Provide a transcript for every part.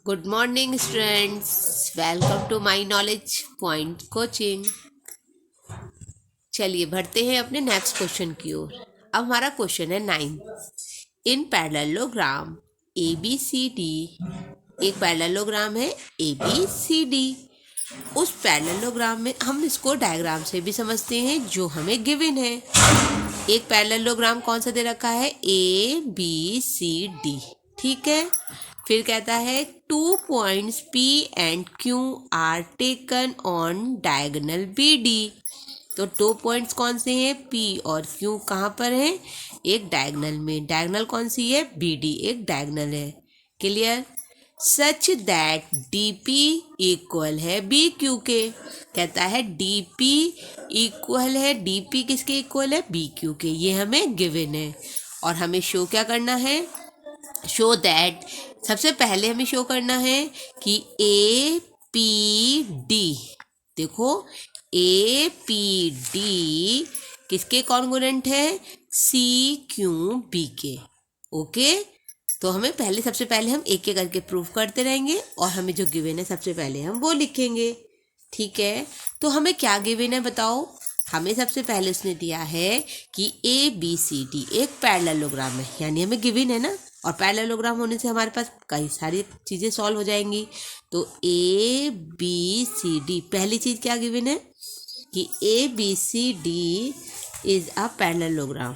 Good morning students, welcome to my knowledge point coaching. चलिए बढ़ते हैं अपने नेक्स्ट क्वेश्चन की ओर। अब हमारा क्वेश्चन है 9। In parallelogram A B C D, एक पैरेललोग्राम है ए बी सी डी। उस पैरेललोग्राम में हम इसको डायग्राम से भी समझते हैं जो हमें गिवन है। एक पैरेललोग्राम कौन सा दे रखा है? ए बी सी डी, ठीक है। फिर कहता है 2 points P and Q are taken on diagonal BD। तो 2 पॉइंट्स कौन से हैं? P और Q कहाँ पर हैं? एक डायगोनल में। डायगोनल कौन सी है? BD एक डायगोनल है। Clear? Such that DP equal है BQ के। कहता है DP इक्वल है, DP किसके इक्वल है? BQ के। ये हमें गिवन है और हमें शो क्या करना है? शो दैट, सबसे पहले हमें शो करना है कि ए पी डी, देखो ए पी डी किसके कॉन्ग्रुएंट है? सी क्यू बी के। ओके, तो हमें पहले सबसे पहले हम एक एक करके प्रूफ करते रहेंगे और हमें जो गिवन है सबसे पहले हम वो लिखेंगे, ठीक है। तो हमें क्या गिवन है बताओ? हमें सबसे पहले उसने दिया है कि ए बी सी डी एक पैरेललोग्राम है, यानी हमें गिवन है ना, और पैरेललोग्राम होने से हमारे पास कई सारी चीज़ें सॉल्व हो जाएंगी। तो ए बी सी डी, पहली चीज़ क्या गिवन है कि A B C D is a parallelogram.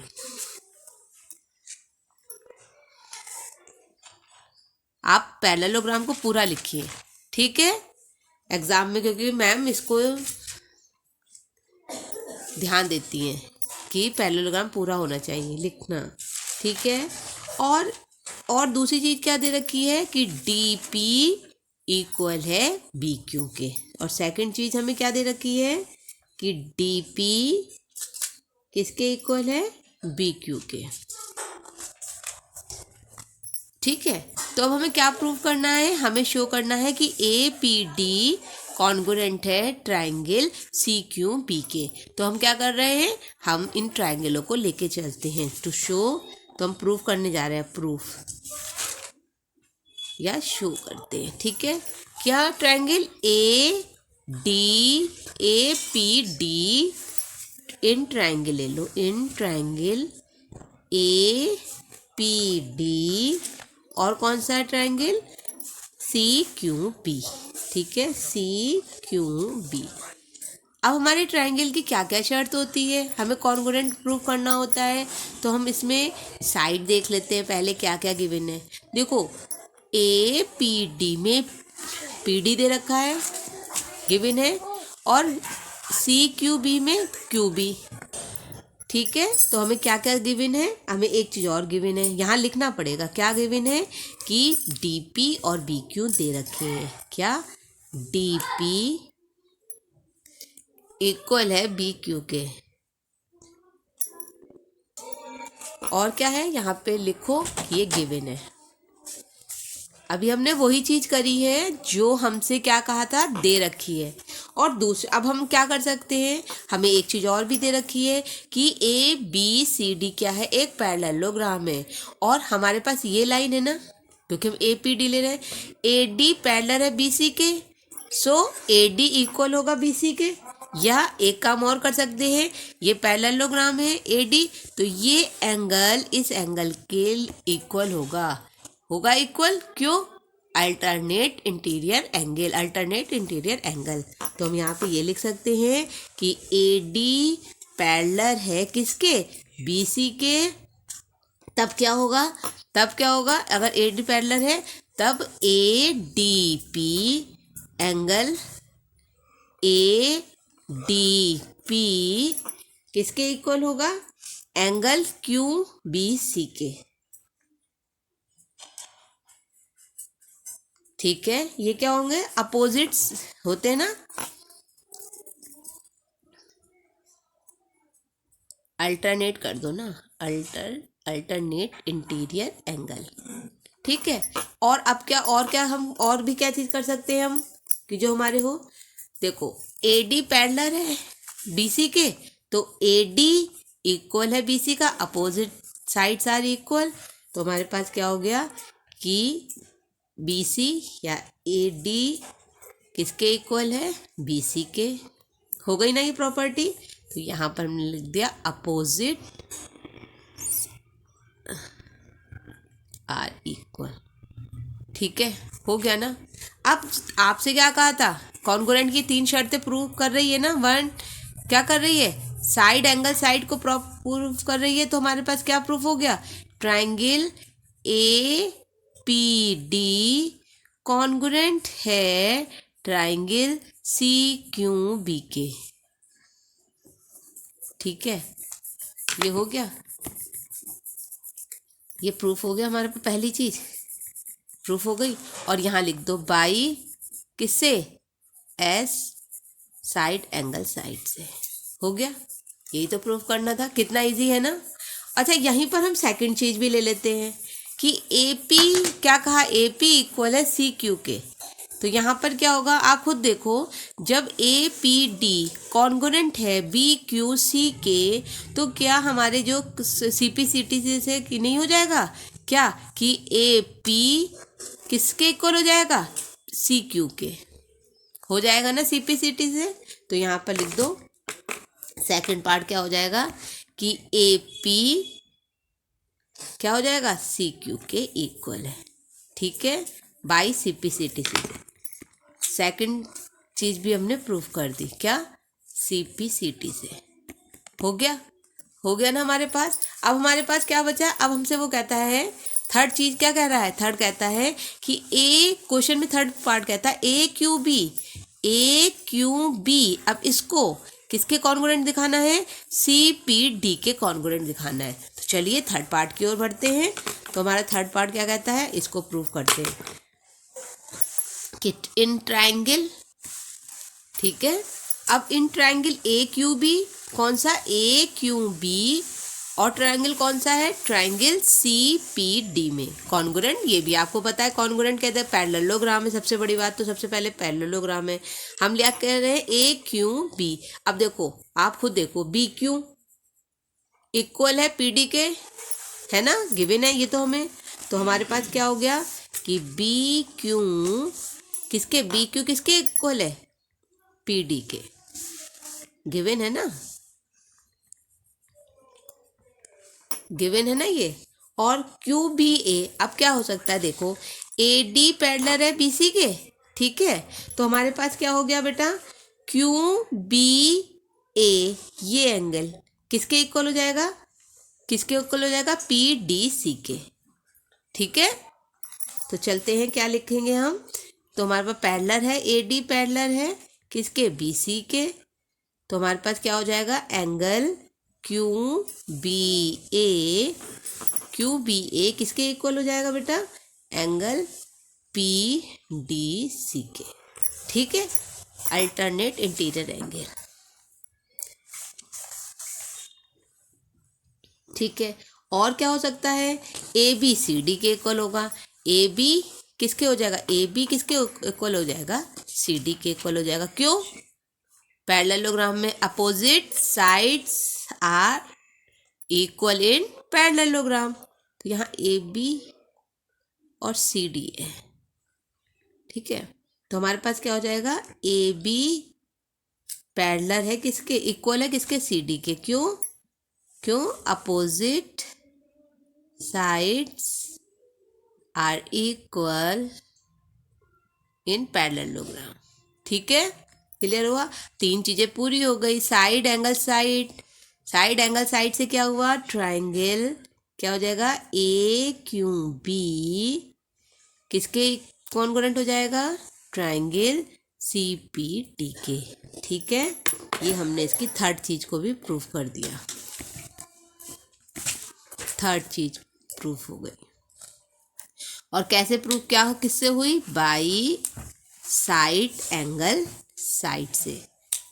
आप पैरेललोग्राम को पूरा लिखिए, ठीक है, एग्जाम में, क्योंकि मैम इसको ध्यान देती हैं कि पैरेललोग्राम पूरा होना चाहिए लिखना, ठीक है। और दूसरी चीज़ क्या दे रखी है कि डी पी इक्वल है बी क्यू के। और सेकंड चीज़ हमें क्या दे रखी है कि डी पी किसके इक्वल है? बी क्यू के, ठीक है। तो अब हमें क्या प्रूव करना है? हमें शो करना है कि ए पी डी कॉन्ग्रुएंट है ट्राइंगल सी क्यू बी के। तो हम क्या कर रहे हैं? हम इन ट्राइंगलों को लेके चलते हैं टू शो। तो हम प्रूफ करने जा रहे हैं, प्रूफ या शो करते हैं, ठीक है। क्या? Triangle A P D, in triangle ले लो, in triangle A P D और कौन सा ट्राइंगल? सी क्यू बी, ठीक है, सी क्यू बी। अब हमारे ट्राइंगल की क्या क्या शर्त होती है? हमें कॉन्ग्रुएंट प्रूव करना होता है। तो हम इसमें साइड देख लेते हैं पहले क्या क्या गिवन है। देखो ए पी डी में पी डी दे रखा है, गिवन है, और सी क्यू बी में क्यू बी, ठीक है। तो हमें क्या क्या गिवन है? हमें एक चीज़ और गिवन है, यहाँ लिखना पड़ेगा। क्या गिवन है? कि डी पी और बी क्यू दे रखे हैं। क्या? डी पी इक्वल है बी क्यू के। और क्या है? यहाँ पे लिखो कि ये गिवन है। अभी हमने वही चीज़ करी है जो हमसे क्या कहा था, दे रखी है। और दूसरा, अब हम क्या कर सकते हैं? हमें एक चीज़ और भी दे रखी है कि ए बी सी डी क्या है? एक पैरेललोग्राम है। और हमारे पास ये लाइन है ना, क्योंकि हम ए पी डी ले रहे हैं, ए डी पैरेलल है बी सी के, सो ए डी इक्वल होगा बी सी के। या एक काम और कर सकते हैं, ये पैरेललोग्राम है ए डी, तो ये एंगल इस एंगल के इक्वल होगा इक्वल। क्यों? Alternate interior angle, alternate interior angle. तो हम यहाँ पे ये लिख सकते हैं कि ए डी पैरेलल है किसके? बी सी के। तब क्या होगा? अगर ए डी पैरेलल है तब A D P angle A D P किसके इक्वल होगा? एंगल क्यू बी सी के, ठीक है। ये क्या होंगे? अपोजिट्स होते हैं ना, अल्टरनेट कर दो ना, अल्टरनेट इंटीरियर एंगल, ठीक है। और अब क्या, हम और भी क्या चीज़ कर सकते हैं हम कि जो हमारे हो? देखो ए डी पैरेलल है बी सी के, तो ए डी इक्वल है बी सी का, अपोजिट साइड्स आर इक्वल। तो हमारे पास क्या हो गया कि बी सी या ए डी किसके इक्वल है, बी सी के। हो गई ना ये प्रॉपर्टी। तो यहाँ पर हमने लिख दिया अपोजिट आर इक्वल। ठीक है, हो गया ना। अब आपसे क्या कहा था, कॉन्ग्रुएंट की 3 शर्तें प्रूव कर रही है ना। 1 क्या कर रही है, साइड एंगल साइड को प्रूव कर रही है। तो हमारे पास क्या प्रूफ हो गया, triangle A P D congruent है ट्राइंगल सी क्यू बी के। ठीक है, ये हो गया, ये प्रूफ हो गया हमारे पास। पहली चीज प्रूफ हो गई। और यहाँ लिख दो बाई किससे, एस साइड एंगल साइड से। हो गया, यही तो प्रूफ करना था। कितना इजी है ना। अच्छा, यहीं पर हम सेकंड चीज भी ले लेते हैं कि ए पी क्या कहा, ए पी इक्वल है सी क्यू के। तो यहाँ पर क्या होगा, आप खुद देखो, जब ए पी डी कॉन्ग्रुएंट है बी क्यू सी के, तो क्या हमारे जो सी पी सी टी से कि नहीं हो जाएगा क्या, कि ए पी किसके इक्वल हो जाएगा, सी क्यू के हो जाएगा ना, सी पी सी टी से। तो यहाँ पर लिख दो सेकंड पार्ट क्या हो जाएगा कि ए पी क्या हो जाएगा, सी क्यू के इक्वल है। ठीक है, by C P C T से। सेकंड चीज भी हमने प्रूफ कर दी, क्या, सी पी सी टी से। हो गया, हो गया ना हमारे पास। अब हमारे पास क्या बचा, अब हमसे वो कहता है थर्ड चीज, क्या कह रहा है, थर्ड कहता है कि ए, क्वेश्चन में थर्ड पार्ट कहता है ए क्यू बी, ए क्यू बी। अब इसको किसके कॉन्ग्रुएंट दिखाना है, सी पी डी के कॉन्ग्रुएंट दिखाना है। तो चलिए थर्ड पार्ट की ओर बढ़ते हैं। तो हमारा थर्ड पार्ट क्या कहता है, इसको प्रूव करते हैं कि इन ट्राइंगल, ठीक है, अब in triangle A Q B, कौन सा, ए क्यू बी, और ट्राइंगल कौन सा है, ट्राइंगल सी पी डी में कॉन्ग्रुएंट। ये भी आपको पता है कॉन्ग्रुएंट कहते हैं पैरेललोग्राम है। सबसे बड़ी बात तो सबसे पहले पैरेललोग्राम है। हम लिया कह रहे हैं ए क्यू बी। अब देखो, आप खुद देखो, बी क्यू इक्वल है पी डी के, है ना, गिवन है ये तो हमें। तो हमारे पास क्या हो गया कि बी क्यू किसके, बी क्यू किसके इक्वल है, पी डी के, गिवन है ना, गिवन है ना ये। और क्यू बी ए, अब क्या हो सकता है, देखो ए डी पैरेलल है बी सी के। ठीक है, तो हमारे पास क्या हो गया बेटा, क्यू बी ए, ये एंगल किसके इक्वल हो जाएगा, किसके इक्वल हो जाएगा, पी डी सी के। ठीक है, तो चलते हैं, क्या लिखेंगे हम। तो हमारे पास पैरेलल है, ए डी पैरेलल है किसके, बी सी के। तो हमारे पास क्या हो जाएगा, एंगल क्यू बी ए, क्यू बी ए किसके इक्वल हो जाएगा बेटा, एंगल पी डी सी के। ठीक है, अल्टरनेट इंटीरियर एंगल। ठीक है, और क्या हो सकता है, ए बी सी डी के इक्वल होगा। ए बी किसके हो जाएगा, ए बी किसके इक्वल हो जाएगा, सी डी के इक्वल हो जाएगा। क्यों, पैरेललोग्राम में opposite sides are equal in parallelogram. तो यहाँ ए बी और सी डी है। ठीक है, तो हमारे पास क्या हो जाएगा, ए बी पैरेलल है किसके, इक्वल है किसके, सी डी के। क्यों, क्यों, opposite sides are equal in parallelogram. ठीक है, क्लियर हुआ, 3 चीजें पूरी हो गई। Side angle side, side angle side से क्या हुआ, ट्राइंगल क्या हो जाएगा, ए क्यू बी किसके कॉन्ग्रुएंट हो जाएगा, ट्राइंगल सी पी डी के। ठीक है, ये हमने इसकी थर्ड चीज को भी प्रूफ कर दिया। थर्ड चीज प्रूफ हो गई। और कैसे प्रूफ, क्या किससे हुई, बाई साइड एंगल साइड से।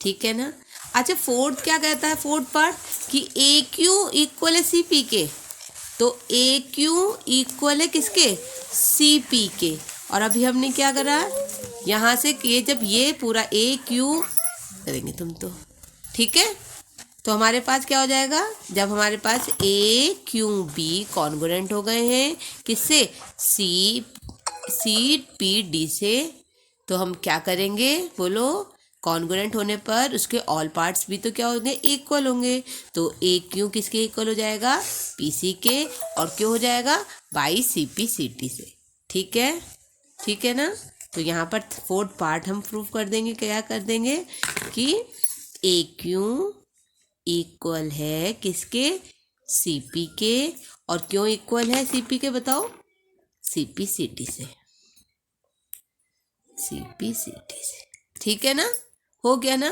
ठीक है ना। अच्छा, फोर्थ क्या कहता है, फोर्थ पार्ट कि ए क्यू इक्वल है सी पी के। तो ए क्यू इक्वल है किसके, सी पी के। और अभी हमने क्या करा, यहाँ से ये जब ये पूरा ए क्यू करेंगे तुम तो, ठीक है। तो हमारे पास क्या हो जाएगा, जब हमारे पास ए क्यू बी कॉन्ग्रुएंट हो गए हैं किससे, सी पी डी से, तो हम क्या करेंगे बोलो, कॉन्ग्रुएंट होने पर उसके ऑल पार्ट्स भी तो क्या होंगे, इक्वल होंगे। तो ए क्यू किसके इक्वल हो जाएगा, पी सी के, और क्यों हो जाएगा, by C P C T से। ठीक है ना। तो यहाँ पर फोर्थ पार्ट हम प्रूव कर देंगे, क्या कर देंगे कि ए क्यू इक्वल है किसके, सी पी के, और क्यों इक्वल है सी पी के बताओ, सी पी सी टी से, सी पी सी टी से। ठीक है ना, हो गया ना।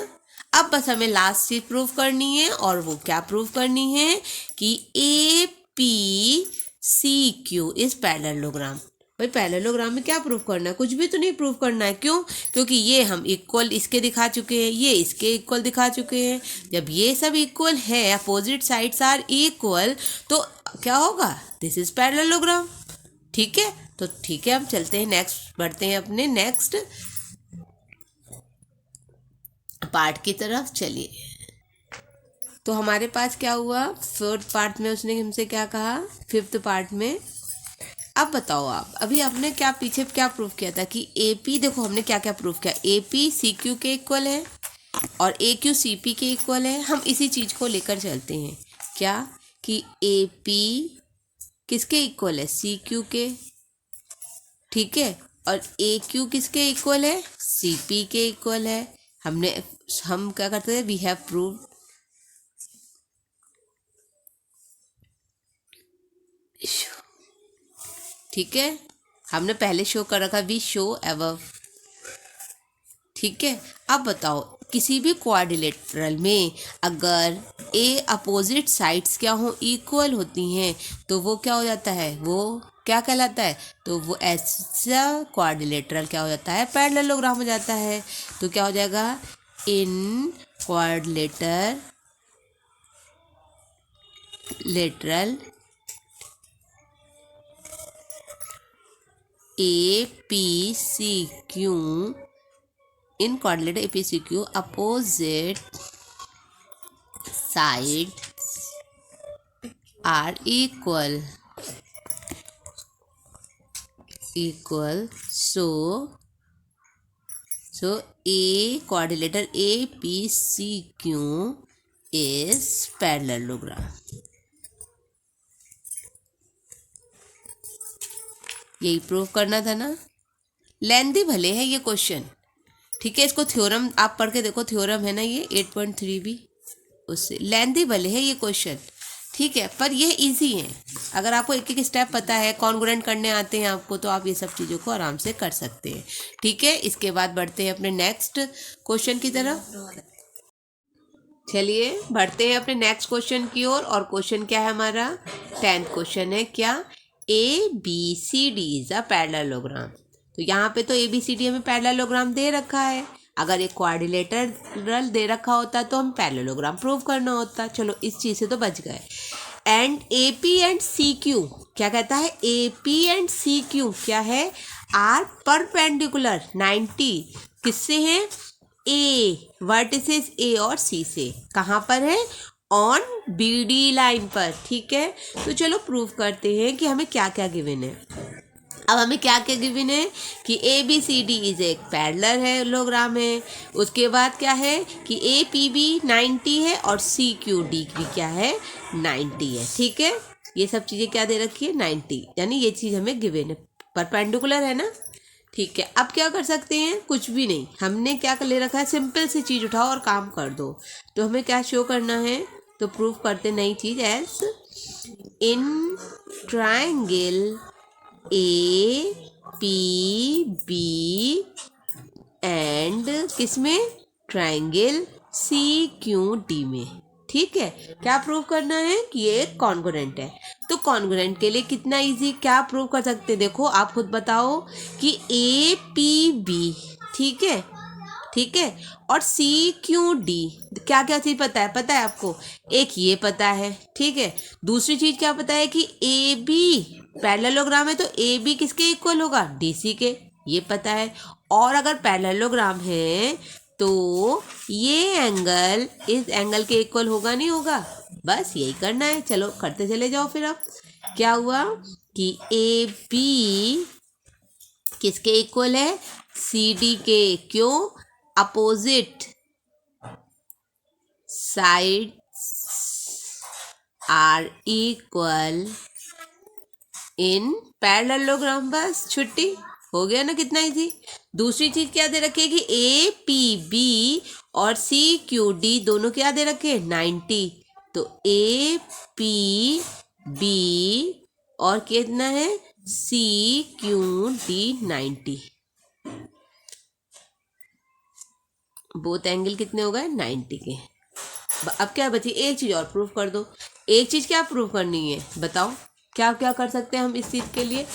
अब बस हमें लास्ट चीज प्रूव करनी है, और वो क्या प्रूव करनी है कि A P C Q is parallelogram. भाई पैरेललोग्राम में क्या प्रूव करना है, कुछ भी तो नहीं प्रूव करना है। क्यों, क्योंकि ये हम इक्वल इसके दिखा चुके हैं, ये इसके इक्वल दिखा चुके हैं। जब ये सब इक्वल है, अपोजिट साइड्स आर इक्वल, तो क्या होगा, दिस इज पैरेललोग्राम। ठीक है, तो ठीक है, हम चलते हैं नेक्स्ट, बढ़ते हैं अपने नेक्स्ट पार्ट की तरफ। चलिए, तो हमारे पास क्या हुआ, फोर्थ पार्ट में उसने हमसे क्या कहा, फिफ्थ पार्ट में। अब बताओ आप, अभी आपने क्या पीछे क्या प्रूव किया था कि ए पी, देखो हमने क्या क्या प्रूव किया, ए पी सी क्यू के इक्वल है और ए क्यू सी पी के इक्वल है। हम इसी चीज़ को लेकर चलते हैं, क्या कि ए पी किसके इक्वल है, सी क्यू के, ठीक है, और ए क्यू किसके इक्वल है, सी पी के इक्वल है। हम क्या करते हैं, वी हैव प्रूव, ठीक है, हमने पहले शो कर रखा, वी शो अबव। ठीक है, अब बताओ किसी भी क्वाड्रिलेटरल में अगर ए अपोजिट साइड्स क्या हो, इक्वल होती हैं, तो वो क्या हो जाता है, वो क्या कहलाता है, तो वो ऐसा क्वाड्रिलेटरल क्या हो जाता है, पैरेललोग्राम हो जाता है। तो क्या हो जाएगा, in quadrilateral A P C Q, in quadrilateral A P C Q opposite sides are equal, so a quadrilateral APCQ is parallelogram। यही प्रूव करना था ना, लेंथी भले है ये क्वेश्चन, ठीक है, इसको थ्योरम आप पढ़ के देखो, थ्योरम है ना ये 8.3 भी, उससे लेंथी भले है ये क्वेश्चन, ठीक है, पर ये इजी है। अगर आपको एक एक स्टेप पता है, कॉन्ग्रुएंट करने आते हैं आपको, तो आप ये सब चीज़ों को आराम से कर सकते हैं। ठीक है, इसके बाद बढ़ते हैं अपने नेक्स्ट क्वेश्चन की तरफ। चलिए बढ़ते हैं अपने नेक्स्ट क्वेश्चन की ओर, और क्वेश्चन क्या है हमारा, 10th क्वेश्चन है, क्या A B C D is a parallelogram. तो यहाँ पे तो ए बी सी डी हमें पैरेललोग्राम दे रखा है, अगर एक क्वाड्रिलेटरल दे रखा होता तो हम पैरेललोग्राम प्रूव करना होता। चलो इस चीज़ से तो बच गए। And A P and C Q क्या कहता है, A P and C Q क्या है, आर परपेंडिकुलर 90 किससे हैं, ए वर्टिसेस ए और सी से, कहाँ पर है, ऑन बी डी लाइन पर। ठीक है, तो चलो प्रूव करते हैं कि हमें क्या क्या गिवन है। अब हमें क्या क्या गिवन है कि A B C D is एक पैरेललोग्राम है, उसके बाद क्या है कि ए पी बी 90 है और सी क्यू डी भी क्या है, 90 है। ठीक है, ये सब चीज़ें क्या दे रखी है, 90, यानी ये चीज़ हमें गिवन है, परपेंडिकुलर है ना। ठीक है, अब क्या कर सकते हैं, कुछ भी नहीं, हमने क्या कर ले रखा है, सिंपल सी चीज़ उठाओ और काम कर दो। तो हमें क्या शो करना है, तो प्रूव करते नई चीज़, as in triangle A P B and किसमें, ट्राइंगल सी क्यू डी में। ठीक है, क्या प्रूव करना है कि ये कॉन्ग्रुएंट है। तो कॉन्ग्रुएंट के लिए कितना इजी, क्या प्रूव कर सकते हैं, देखो आप खुद बताओ कि ए पी बी, ठीक है, ठीक है, और सी क्यू डी क्या क्या चीज़ पता है आपको, एक ये पता है, ठीक है, दूसरी चीज़ क्या पता है कि ए बी पैरेललोग्राम है, तो ए बी किसके इक्वल होगा, डी सी के, ये पता है। और अगर पैरेललोग्राम है तो ये एंगल इस एंगल के इक्वल होगा नहीं होगा, बस यही करना है। चलो करते चले जाओ। फिर अब क्या हुआ कि ए बी किसके इक्वल है, सी डी के। क्यों, opposite side are equal in parallelogram. बस छुट्टी, हो गया ना, कितना ही थी। दूसरी चीज क्या दे रखी है कि ए पी बी और सी क्यू डी दोनों क्या दे रखे, 90। तो ए पी बी और कितना है, C Q D 90। Both angle कितने हो गए, 90 के। अब क्या बची, एक चीज और प्रूफ कर दो। एक चीज क्या प्रूफ करनी है, बताओ क्या क्या कर सकते हैं हम इस चीज के लिए।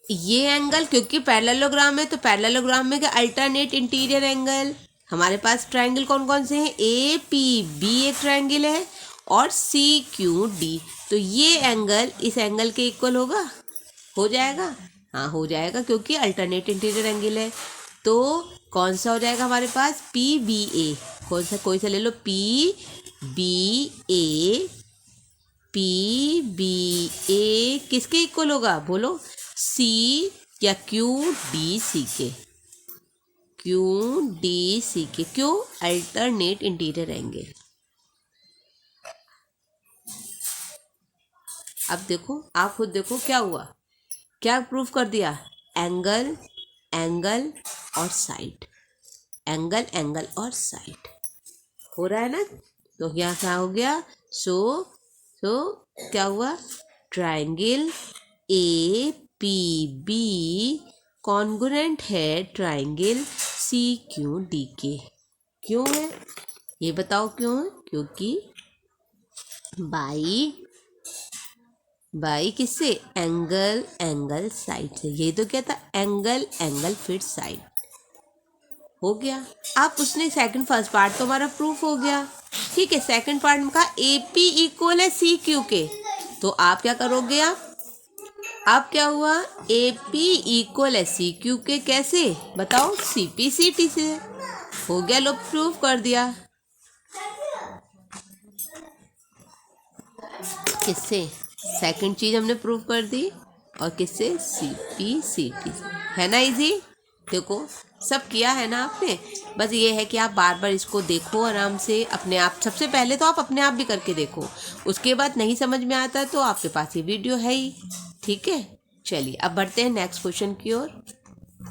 ये एंगल, क्योंकि पैरेललोग्राम है तो पैरेललोग्राम में क्या, अल्टरनेट इंटीरियर एंगल। हमारे पास ट्रायंगल कौन कौन से हैं, ए पी बी एक ट्रायंगल है और सी क्यू डी। तो ये एंगल इस एंगल के इक्वल होगा, हो जाएगा, हाँ हो जाएगा, क्योंकि अल्टरनेट इंटीरियर एंगल है। तो कौन सा हो जाएगा हमारे पास, पी बी ए। कौन सा, कोई सा ले लो, पी बी ए। पी बी ए किसके इक्वल होगा, बोलो, सी या क्यू डी सी के। क्यू डी सी के, क्यों, अल्टरनेट इंटीरियर एंगल। अब देखो, आप खुद देखो क्या हुआ, क्या प्रूफ कर दिया, एंगल एंगल और साइड, एंगल एंगल और साइड हो रहा है ना। तो यहाँ क्या हो गया, सो क्या हुआ, triangle A P B congruent है ट्रायंगल सी क्यू डी के। क्यों है ये बताओ, क्यों है, क्योंकि बाई किससे, एंगल एंगल साइड से। ये तो क्या था, एंगल एंगल फिर साइड, हो गया। आप उसने सेकंड फर्स्ट पार्ट तो हमारा प्रूफ हो गया, ठीक है। सेकंड पार्ट में कहा ए पी इक्वल है सी क्यू के, तो आप क्या करोगे, आप क्या हुआ, ए पी इक्वल है सी क्यू के, कैसे बताओ, सी पी सी टी से, हो गया, लो प्रूफ कर दिया। किससे, सेकंड चीज हमने प्रूफ कर दी, और किससे, सी पी सी टी से, है ना इजी। देखो सब किया है ना आपने, बस ये है कि आप बार बार इसको देखो आराम से अपने आप। सबसे पहले तो आप अपने आप भी करके देखो, उसके बाद नहीं समझ में आता तो आपके पास ये वीडियो है ही, ठीक है। चलिए अब बढ़ते हैं नेक्स्ट क्वेश्चन की ओर।